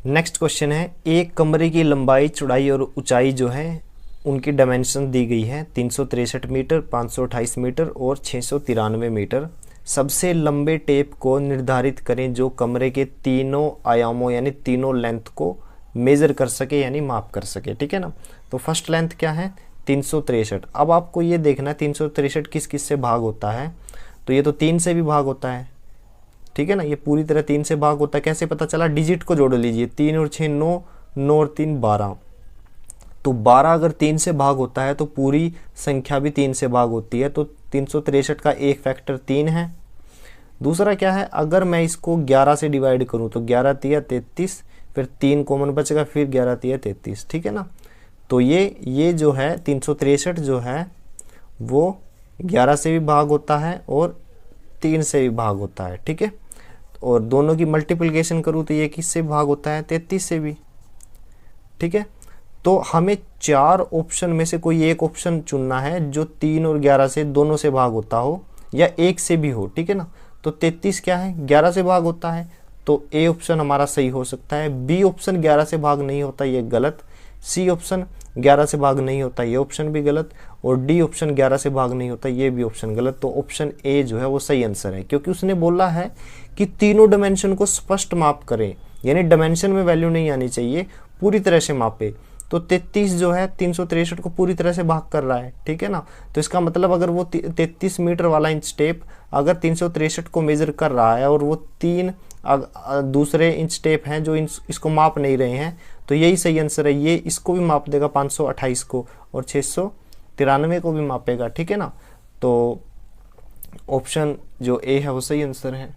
Next question है, एक कमरे की लंबाई, चौड़ाई और ऊंचाई जो है उनकी डायमेंशन दी गई है 363 मीटर, 528 मीटर और 693 मीटर। सबसे लंबे टेप को निर्धारित करें जो कमरे के तीनों आयामों यानी तीनों लेंथ को मेज़र कर सके यानी माप कर सके। ठीक है ना। तो फर्स्ट लेंथ क्या है 363। अब आपको ये देखना है 363 किस किस से भाग होता है। तो ये तो 3 से भी भाग होता है। ठीक है ना, ये पूरी तरह 3 से भाग होता है। कैसे पता चला, डिजिट को जोड़ लीजिए, 3 और 6 9, 9 और 3 12। तो 12 अगर 3 से भाग होता है तो पूरी संख्या भी 3 से भाग होती है। तो 363 का एक फैक्टर 3 है। दूसरा क्या है, अगर मैं इसको 11 से डिवाइड करूं तो 11 तिया 33, फिर 3 कॉमन बचेगा, फिर 11 तिया 33। ठीक है ना। तो ये जो है 363 जो है वो 11 से भी भाग होता है और 3 से भी भाग होता है। ठीक है। और दोनों की मल्टीप्लिकेशन करूँ तो ये किससे भाग होता है 33 से भी। ठीक है। तो हमें 4 ऑप्शन में से कोई एक ऑप्शन चुनना है जो 3 और 11 से दोनों से भाग होता हो या एक से भी हो। ठीक है ना। तो 33 क्या है 11 से भाग होता है, तो ए ऑप्शन हमारा सही हो सकता है। बी ऑप्शन 11 से भाग नहीं होता, ये गलत। सी ऑप्शन 11 से भाग नहीं होता, ये ऑप्शन भी गलत। और डी ऑप्शन 11 से भाग नहीं होता, ये भी ऑप्शन गलत। तो ऑप्शन ए जो है वो सही आंसर है, क्योंकि उसने बोला है कि तीनों डायमेंशन को स्पष्ट माप करें, यानी डायमेंशन में वैल्यू नहीं आनी चाहिए, पूरी तरह से मापे। तो 33 जो है 363 को पूरी तरह से भाग कर रहा है। ठीक है ना। तो इसका मतलब अगर वो 33 मीटर वाला इंच टेप अगर 363 को मेजर कर रहा है और वो 3 दूसरे इंच टेप हैं जो इसको माप नहीं रहे हैं, तो यही सही आंसर है। ये इसको भी माप देगा 528 को और 693 को भी मापेगा। ठीक है ना। तो ऑप्शन जो ए है वो सही आंसर है।